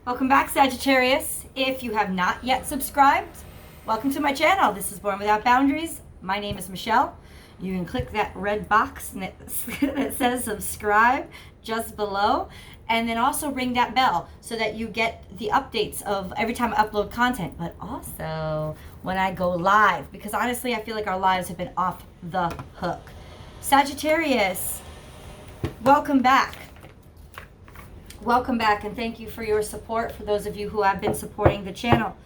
Welcome back, Sagittarius. If you have not yet subscribed, welcome to my channel. This is Born Without Boundaries. My name is Michelle. You can click that red box that says subscribe just below, and then also ring that bell so that you get the updates of every time I upload content, but also when I go live, because honestly, I feel like our lives have been off the hook. Sagittarius, welcome back. Welcome back, and thank you for your support, for those of you who have been supporting the channel.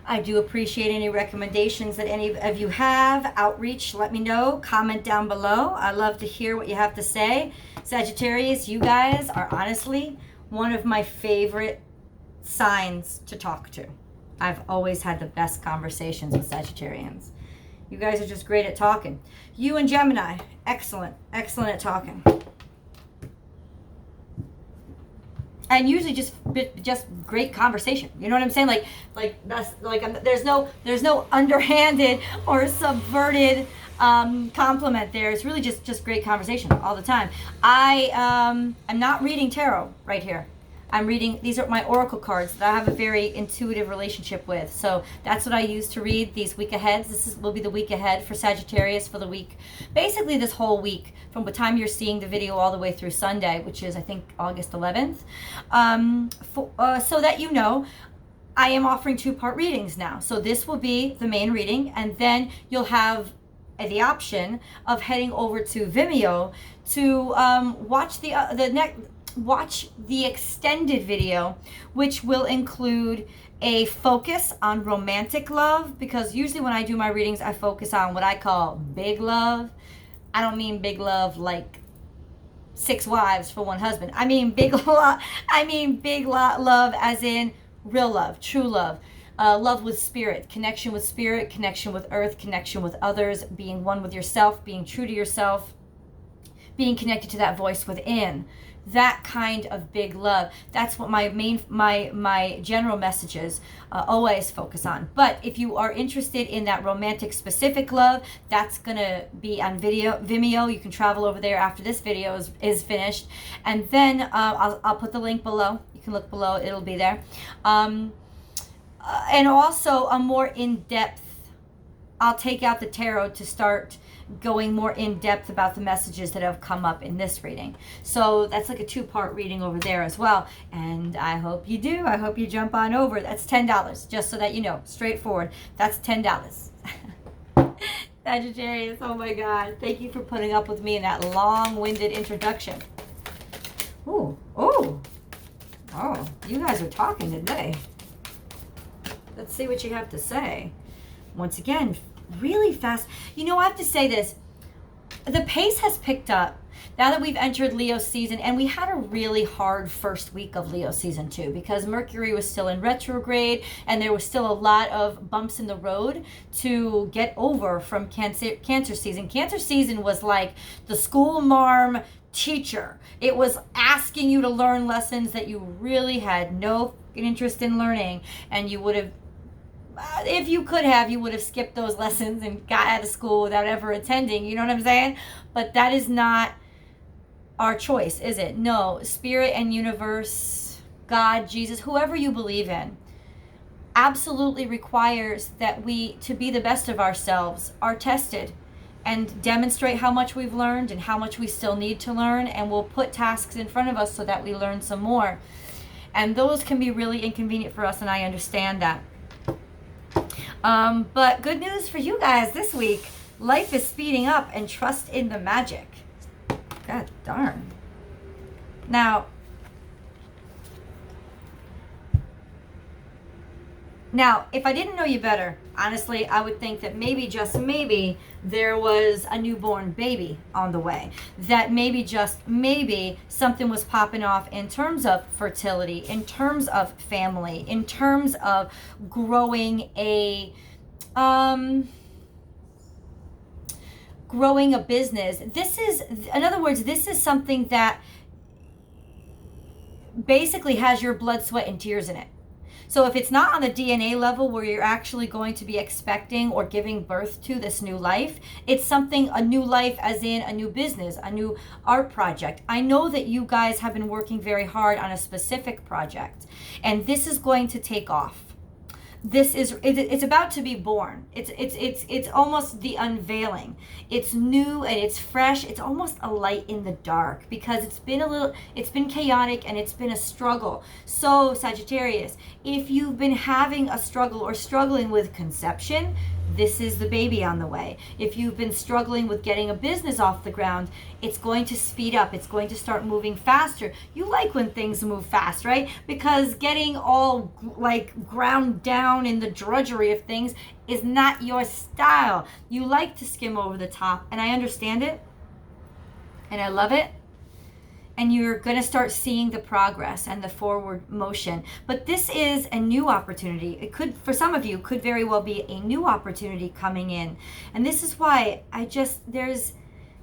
I do appreciate any recommendations that any of you have. Outreach, let me know. Comment down below. I love to hear what you have to say. Sagittarius, you guys are honestly one of my favorite signs to talk to. I've always had the best conversations with Sagittarians. You guys are just great at talking. You and Gemini, excellent at talking. And usually just great conversation. You know what I'm saying? There's no underhanded or subverted compliment there. It's really just great conversation all the time. I'm not reading tarot right here. I'm reading, these are my oracle cards that I have a very intuitive relationship with. So that's what I use to read these week aheads. Will be the week ahead for Sagittarius for the week, basically this whole week, from the time you're seeing the video all the way through Sunday, which is I think August 11th. So that you know, I am offering 2-part readings now. So this will be the main reading, and then you'll have the option of heading over to Vimeo to watch the extended video, which will include a focus on romantic love, because usually when I do my readings, I focus on what I call big love. I don't mean big love like 6 wives for 1 husband. I mean big love. I mean big love as in real love, true love. Love with spirit, connection with earth, connection with others, being one with yourself, being true to yourself, being connected to that voice within. That kind of big love. That's what my general messages always focus on. But if you are interested in that romantic specific love, that's gonna be on Vimeo. You can travel over there after this video is finished, and then I'll put the link below. You can look below; it'll be there. And also a more in-depth. I'll take out the tarot to start going more in depth about the messages that have come up in this reading. So that's like a 2-part reading over there as well. And I hope you do. I hope you jump on over. That's $10, just so that you know, straightforward. That's $10. Sagittarius, oh my God. Thank you for putting up with me in that long-winded introduction. Ooh, oh, you guys are talking today. Let's see what you have to say. Once again, really fast. You know, I have to say this. The pace has picked up now that we've entered Leo season, and we had a really hard first week of Leo season 2 because Mercury was still in retrograde and there was still a lot of bumps in the road to get over from Cancer season. Cancer season was like the school marm teacher. It was asking you to learn lessons that you really had no interest in learning, and you would have, if you could have, you would have skipped those lessons and got out of school without ever attending. You know what I'm saying? But that is not our choice, is it? No. Spirit and universe, God, Jesus, whoever you believe in, absolutely requires that we, to be the best of ourselves, are tested and demonstrate how much we've learned and how much we still need to learn, and we'll put tasks in front of us so that we learn some more. And those can be really inconvenient for us, and I understand that. But good news for you guys this week. Life is speeding up, and trust in the magic. God darn. Now, if I didn't know you better, honestly, I would think that maybe, just maybe, there was a newborn baby on the way. That maybe, just maybe, something was popping off in terms of fertility, in terms of family, in terms of growing a business. This is, in other words, this is something that basically has your blood, sweat, and tears in it. So if it's not on the DNA level where you're actually going to be expecting or giving birth to this new life, it's something, a new life as in a new business, a new art project. I know that you guys have been working very hard on a specific project, and this is going to take off. It's about to be born. It's almost the unveiling. It's new and it's fresh. It's almost a light in the dark, because it's been chaotic and it's been a struggle. So Sagittarius, if you've been having a struggle or struggling with conception, this is the baby on the way. If you've been struggling with getting a business off the ground, it's going to speed up. It's going to start moving faster. You like when things move fast, right? Because getting all like ground down in the drudgery of things is not your style. You like to skim over the top, and I understand it, and I love it. And you're going to start seeing the progress and the forward motion. But this is a new opportunity. It could, for some of you, could very well be a new opportunity coming in. And this is why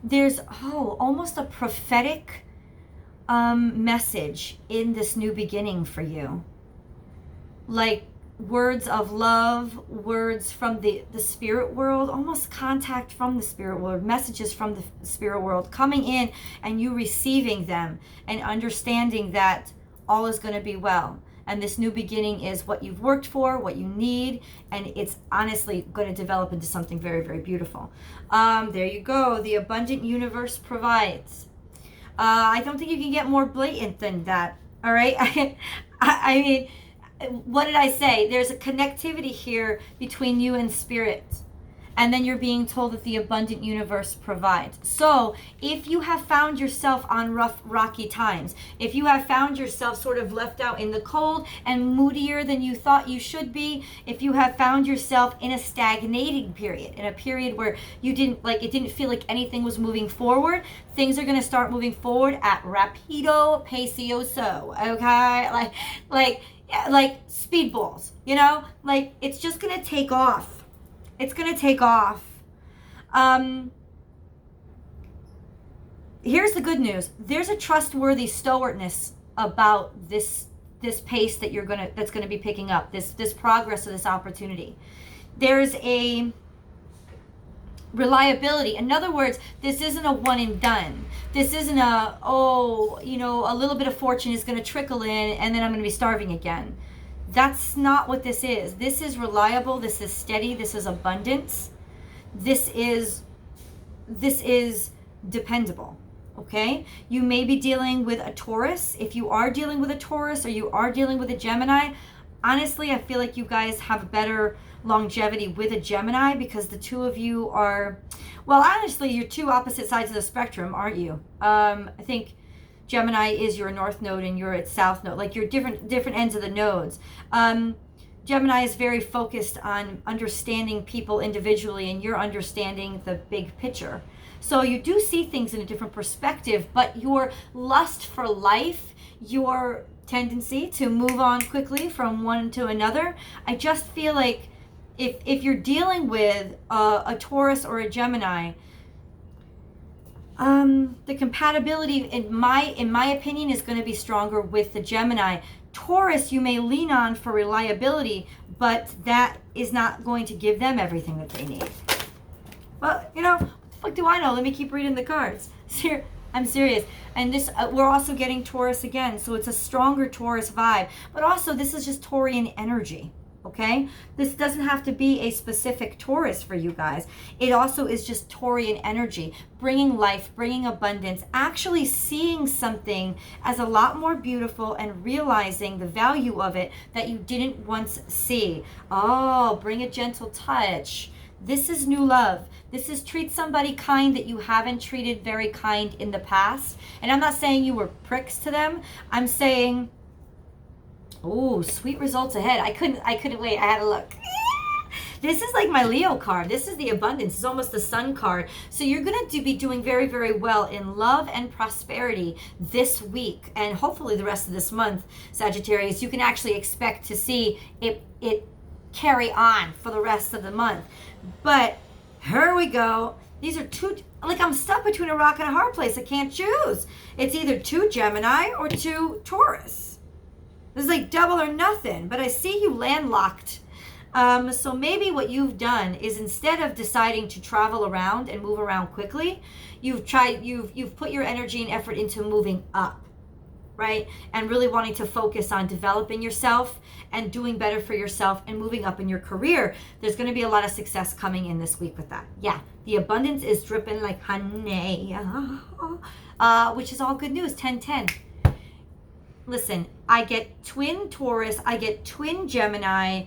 there's almost a prophetic message in this new beginning for you. Like words of love, words from the spirit world, almost contact from the spirit world, messages from the spirit world coming in, and you receiving them and understanding that all is going to be well. And this new beginning is what you've worked for, what you need, and it's honestly going to develop into something very, very beautiful. There you go. The abundant universe provides. I don't think you can get more blatant than that. All right. I mean, what did I say? There's a connectivity here between you and spirit. And then you're being told that the abundant universe provides. So if you have found yourself on rough, rocky times, if you have found yourself sort of left out in the cold and moodier than you thought you should be, if you have found yourself in a stagnating period, in a period where you didn't feel like anything was moving forward, things are going to start moving forward at rapido pacioso, okay? Like speedballs, you know? Like, it's just going to take off. It's going to take off. Here's the good news. There's a trustworthy stowardness about this pace that that's going to be picking up, this progress of this opportunity. There's a reliability. In other words, this isn't a one and done. This isn't a little bit of fortune is going to trickle in and then I'm going to be starving again. That's not what this is. This is reliable. This is steady. This is abundance. This is dependable. Okay? You may be dealing with a Taurus. If you are dealing with a Taurus or you are dealing with a Gemini, honestly, I feel like you guys have better longevity with a Gemini, because the two of you are, well, honestly, you're two opposite sides of the spectrum, aren't you? I think Gemini is your north node and you're at south node. Like, you're different ends of the nodes. Gemini is very focused on understanding people individually, and you're understanding the big picture. So you do see things in a different perspective, but your lust for life, your tendency to move on quickly from one to another, I just feel like if you're dealing with a Taurus or a Gemini, the compatibility, in my opinion, is going to be stronger with the Gemini. Taurus, you may lean on for reliability, but that is not going to give them everything that they need. Well, what the fuck do I know? Let me keep reading the cards. I'm serious. And this, we're also getting Taurus again, so it's a stronger Taurus vibe. But also, this is just Taurian energy. Okay, this doesn't have to be a specific Taurus for you guys. It also is just Taurian energy, bringing life, bringing abundance, actually seeing something as a lot more beautiful and realizing the value of it that you didn't once see. Oh, bring a gentle touch. This is new love. This is treat somebody kind that you haven't treated very kind in the past. And I'm not saying you were pricks to them. I'm saying, oh, sweet results ahead. I couldn't wait. I had to look. This is like my Leo card. This is the abundance. It's almost the sun card. So you're going to be doing very, very well in love and prosperity this week. And hopefully the rest of this month, Sagittarius, you can actually expect to see it carry on for the rest of the month. But here we go. These are two, like, I'm stuck between a rock and a hard place. I can't choose. It's either two Gemini or two Taurus. This is like double or nothing, but I see you landlocked. So maybe what you've done is, instead of deciding to travel around and move around quickly, you've put your energy and effort into moving up, right? And really wanting to focus on developing yourself and doing better for yourself and moving up in your career. There's going to be a lot of success coming in this week with that. Yeah, the abundance is dripping like honey, which is all good news. 10-10. Listen, I get twin Taurus, I get twin Gemini.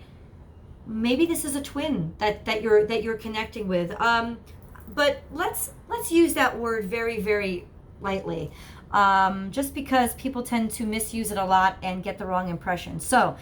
Maybe this is a twin that you're connecting with. But let's use that word very, very lightly. Just because people tend to misuse it a lot and get the wrong impression. So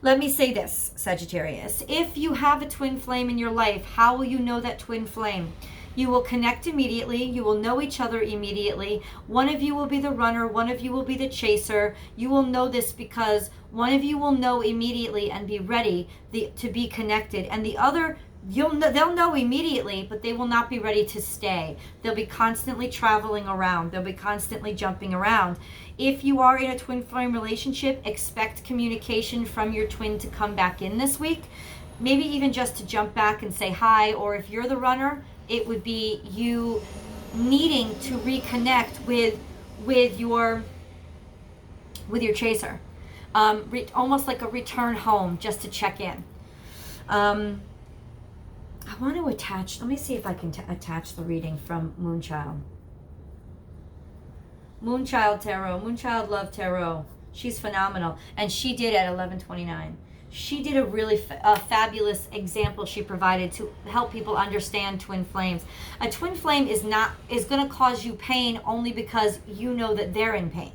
let me say this, Sagittarius. If you have a twin flame in your life, how will you know that twin flame? You will connect immediately. You will know each other immediately. One of you will be the runner. One of you will be the chaser. You will know this because one of you will know immediately and be ready to be connected. And the other, they'll know immediately, but they will not be ready to stay. They'll be constantly traveling around. They'll be constantly jumping around. If you are in a twin flame relationship, expect communication from your twin to come back in this week. Maybe even just to jump back and say hi. Or if you're the runner, it would be you needing to reconnect with your chaser. Almost like a return home, just to check in. I want to attach, let me see if I can attach the reading from Moonchild. Moonchild Tarot, Moonchild Love Tarot. She's phenomenal. And she did at 11:29. She did a really fabulous example she provided to help people understand twin flames. A twin flame is going to cause you pain only because you know that they're in pain.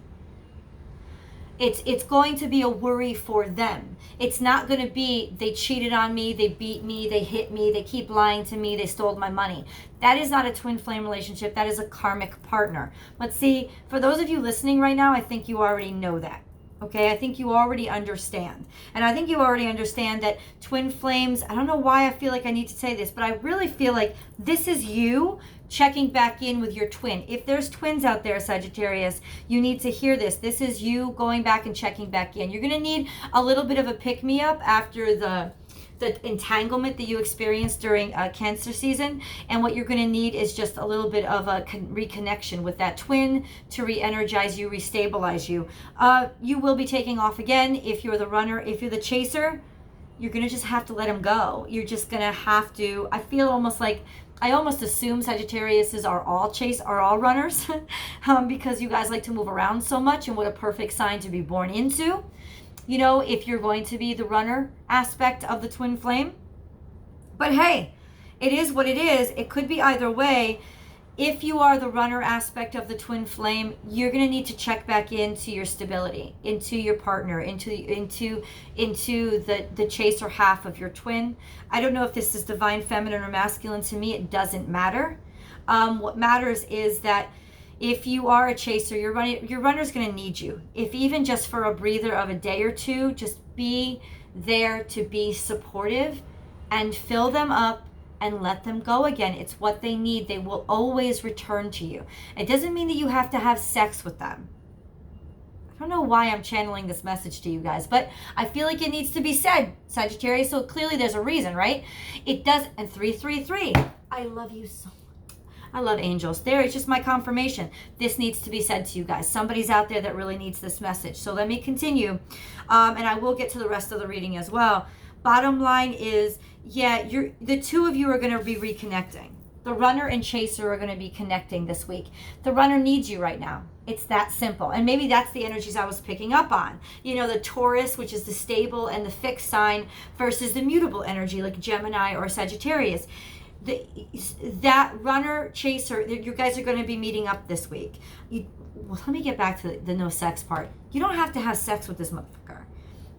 It's going to be a worry for them. It's not going to be, they cheated on me, they beat me, they hit me, they keep lying to me, they stole my money. That is not a twin flame relationship. That is a karmic partner. But see, for those of you listening right now, I think you already know that. Okay, I think you already understand. And I think you already understand that twin flames, I don't know why I feel like I need to say this, but I really feel like this is you checking back in with your twin. If there's twins out there, Sagittarius, you need to hear this. This is you going back and checking back in. You're going to need a little bit of a pick-me-up after the entanglement that you experienced during Cancer season. And what you're going to need is just a little bit of a reconnection with that twin to re-energize you, restabilize you. You will be taking off again if you're the runner. If you're the chaser, you're going to just have to let him go. You're just going to have to, I feel almost like, I almost assume Sagittariuses are all runners because you guys like to move around so much, and what a perfect sign to be born into. You know, if you're going to be the runner aspect of the twin flame. But hey, it is what it is. It could be either way. If you are the runner aspect of the twin flame, you're going to need to check back into your stability, into your partner, into the chaser half of your twin. I don't know if this is divine feminine or masculine. To me, it doesn't matter. What matters is that if you are a chaser, your runner's going to need you. If even just for a breather of a day or two, just be there to be supportive and fill them up and let them go again. It's what they need. They will always return to you. It doesn't mean that you have to have sex with them. I don't know why I'm channeling this message to you guys, but I feel like it needs to be said, Sagittarius. So clearly there's a reason, right? It does. And 333. I love you so much. I love angels. There, it's just my confirmation. This needs to be said to you guys. Somebody's out there that really needs this message. So let me continue. And I will get to the rest of the reading as well. Bottom line is, yeah, the two of you are going to be reconnecting. The runner and chaser are going to be connecting this week. The runner needs you right now. It's that simple. And maybe that's the energies I was picking up on. You know, the Taurus, which is the stable and the fixed sign, versus the mutable energy like Gemini or Sagittarius. That runner chaser, you guys are going to be meeting up this week. Let me get back to the no sex part. You don't have to have sex with this motherfucker.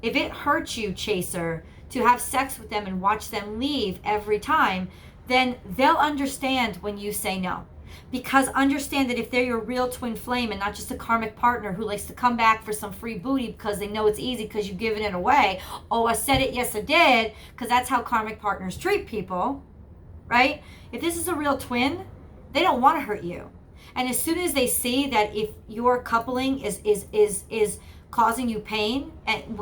If it hurts you, chaser, to have sex with them and watch them leave every time, then they'll understand when you say no. Because understand that if they're your real twin flame and not just a karmic partner who likes to come back for some free booty because they know it's easy because you've given it away. Oh, I said it, yes I did, because that's how karmic partners treat people. Right? If this is a real twin, they don't want to hurt you. And as soon as they see that if your coupling is causing you pain, and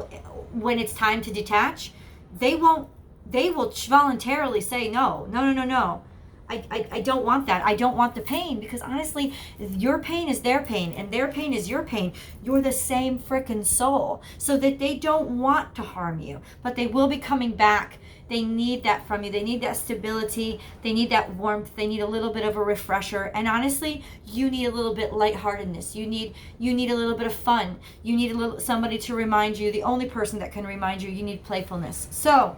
when it's time to detach, they will voluntarily say, no. I don't want that. I don't want the pain, because honestly, your pain is their pain and their pain is your pain. You're the same frickin' soul. So that they don't want to harm you, but they will be coming back. They need that from you. They need that stability. They need that warmth. They need a little bit of a refresher. And honestly, you need a little bit lightheartedness. You need a little bit of fun. You need somebody to remind you. The only person that can remind you, you need playfulness. So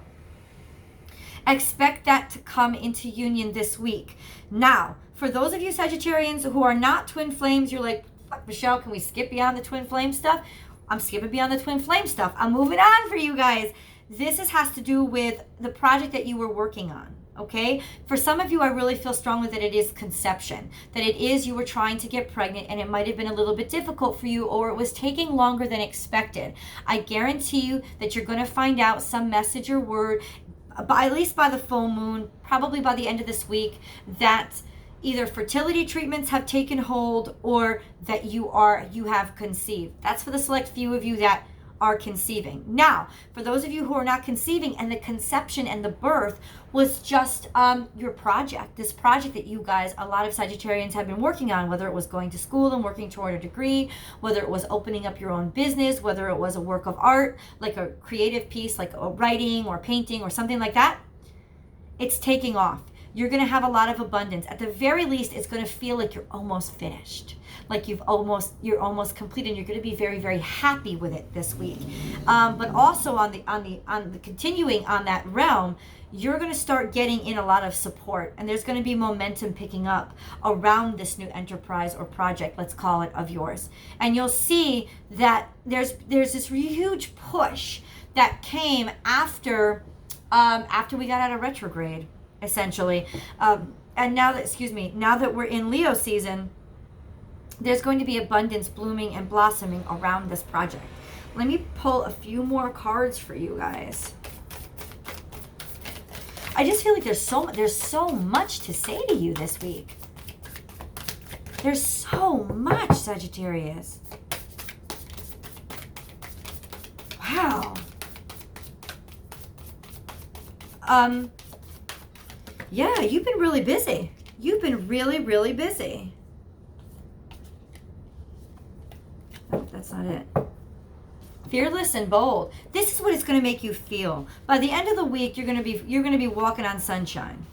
expect that to come into union this week. Now, for those of you Sagittarians who are not twin flames, you're like, Michelle, can we skip beyond the twin flame stuff? I'm skipping beyond the twin flame stuff. I'm moving on for you guys. This has to do with the project that you were working on, okay? For some of you, I really feel strongly that it is conception, that it is you were trying to get pregnant and it might have been a little bit difficult for you, or it was taking longer than expected. I guarantee you that you're going to find out some message or word, at least by the full moon, probably by the end of this week, that either fertility treatments have taken hold or that you have conceived. That's for the select few of you that are conceiving. Now, for those of you who are not conceiving, and the conception and the birth was just your project, this project that you guys, a lot of Sagittarians have been working on, whether it was going to school and working toward a degree, whether it was opening up your own business, whether it was a work of art, like a creative piece, like a writing or painting or something like that. It's taking off. You're going to have a lot of abundance. At the very least, it's going to feel like you're almost finished, like you're almost complete, and you're going to be very, very happy with it this week. But also on the continuing on that realm, you're going to start getting in a lot of support, and there's going to be momentum picking up around this new enterprise or project, let's call it, of yours. And you'll see that there's this huge push that came after we got out of retrograde, essentially. And now that we're in Leo season, there's going to be abundance blooming and blossoming around this project. Let me pull a few more cards for you guys. I just feel like there's so much to say to you this week. There's so much, Sagittarius. Wow. Yeah, you've been really busy. You've been really, really busy. Oh, that's not it. Fearless and bold. This is what it's going to make you feel. By the end of the week, you're going to be walking on sunshine.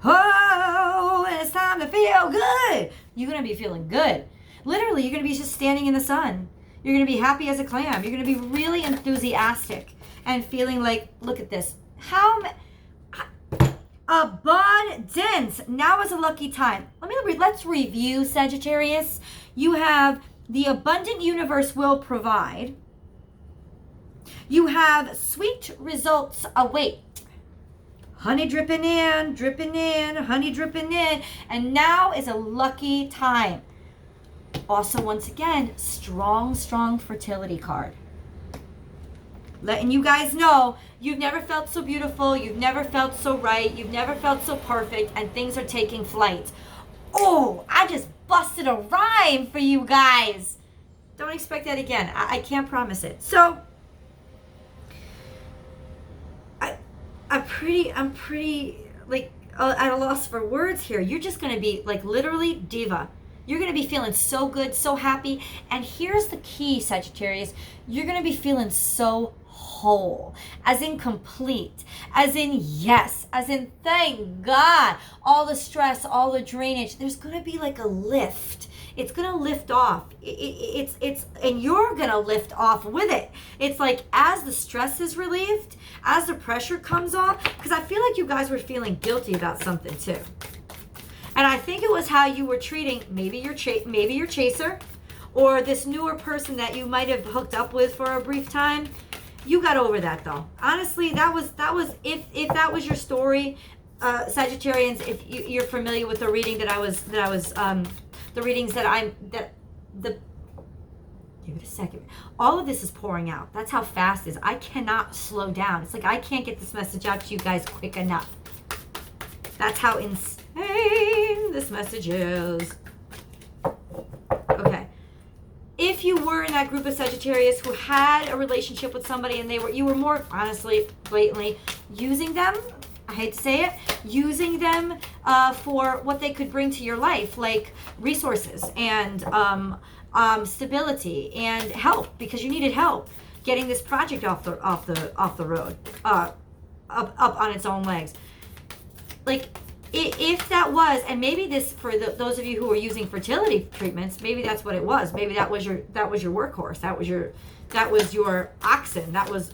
Oh, and it's time to feel good. You're going to be feeling good. Literally, you're going to be just standing in the sun. You're going to be happy as a clam. You're going to be really enthusiastic and feeling like, look at this. Abundance. Now is a lucky time. Let's review, Sagittarius. You have the abundant universe will provide. You have sweet results await. Honey dripping in, honey dripping in. And now is a lucky time. Also, once again, strong fertility card. Letting you guys know you've never felt so beautiful, you've never felt so right, you've never felt so perfect, and things are taking flight. Oh, I just busted a rhyme for you guys. Don't expect that again. I can't promise it. So, I'm pretty like at a loss for words here. You're just going to be like literally diva. You're going to be feeling so good, so happy. And here's the key, Sagittarius. You're going to be feeling so whole, as in complete, as in yes, as in thank God. All the stress, all the drainage, there's going to be like a lift. It's going to lift off. And you're going to lift off with it. It's like as the stress is relieved, as the pressure comes off, because I feel like you guys were feeling guilty about something too. And I think it was how you were treating maybe your chaser, or this newer person that you might have hooked up with for a brief time. You got over that though. Honestly, that was if that was your story, Sagittarians. If you're familiar with the reading the readings give it a second. All of this is pouring out. That's how fast it is. I cannot slow down. It's like I can't get this message out to you guys quick enough. That's how insane this message is. Okay. If if you were in that group of Sagittarius who had a relationship with somebody and you were more honestly, blatantly using them, I hate to say it, using them for what they could bring to your life, like resources and stability and help, because you needed help getting this project off the road, up on its own legs. Like, if that was, and maybe this for those of you who are using fertility treatments, maybe that's what it was. Maybe that was your workhorse. That was your oxen. That was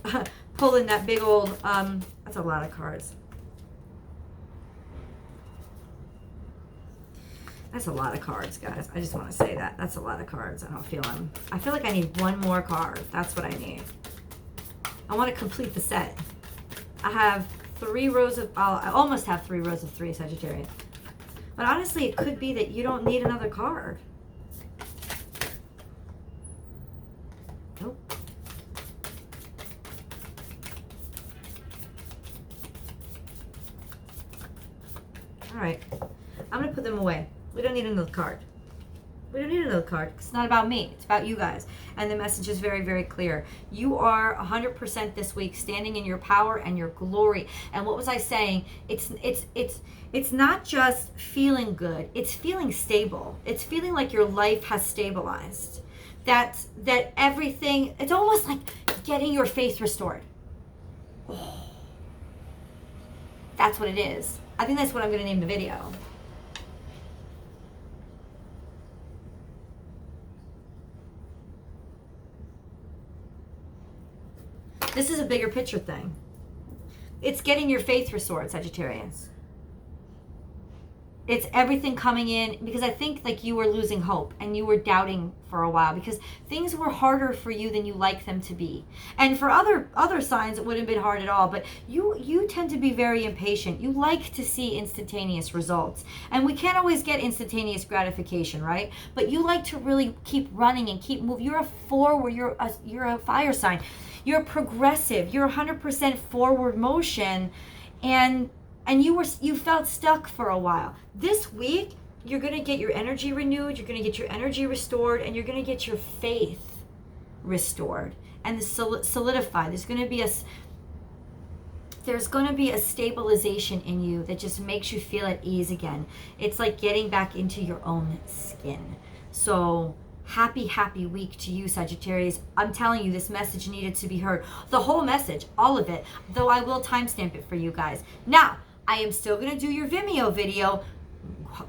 pulling that big old. That's a lot of cards. That's a lot of cards, guys. I just want to say that. That's a lot of cards. I feel like I need one more card. That's what I need. I want to complete the set. I have 3 rows of, I almost have 3 rows of 3 Sagittarius. But honestly, it could be that you don't need another card. Nope. All right. I'm going to put them away. We don't need another card. We don't need another card. It's not about me. It's about you guys. And the message is very, very clear. You are 100% this week standing in your power and your glory. And what was I saying? It's not just feeling good. It's feeling stable. It's feeling like your life has stabilized. That everything, it's almost like getting your faith restored. Oh. That's what it is. I think that's what I'm going to name the video. This is a bigger picture thing. It's getting your faith restored, Sagittarius. It's everything coming in, because I think like you were losing hope and you were doubting for a while because things were harder for you than you like them to be. And for other signs, it wouldn't have been hard at all. But you tend to be very impatient. You like to see instantaneous results. And we can't always get instantaneous gratification, right? But you like to really keep running and keep moving. You're a forward. You're a fire sign. You're progressive. You're 100% forward motion. And you felt stuck for a while. This week, you're going to get your energy renewed, you're going to get your energy restored, and you're going to get your faith restored and solidified. There's going to be a stabilization in you that just makes you feel at ease again. It's like getting back into your own skin. So happy week to you, Sagittarius. I'm telling you, this message needed to be heard. The whole message, all of it, though I will timestamp it for you guys. Now, I am still going to do your Vimeo video.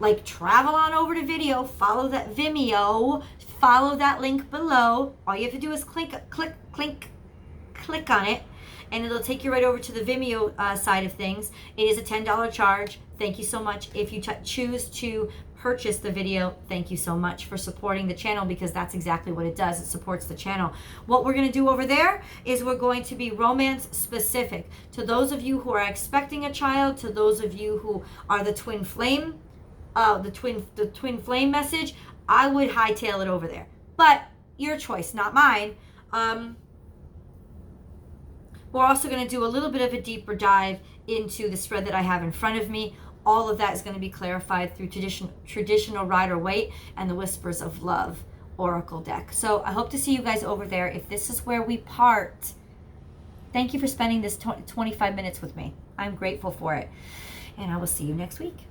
Like, travel on over to Vimeo, follow that Vimeo, follow that link below. All you have to do is click on it, and it'll take you right over to the Vimeo side of things. It is a $10 charge. Thank you so much. If you choose to purchase the video, thank you so much for supporting the channel, because that's exactly what it does. It supports the channel. What we're going to do over there is we're going to be romance specific. To those of you who are expecting a child, to those of you who are the twin flame, the twin flame message, I would hightail it over there. But your choice, not mine. We're also going to do a little bit of a deeper dive into the spread that I have in front of me. All of that is going to be clarified through traditional Rider-Waite and the Whispers of Love Oracle deck. So I hope to see you guys over there. If this is where we part, thank you for spending this 25 minutes with me. I'm grateful for it. And I will see you next week.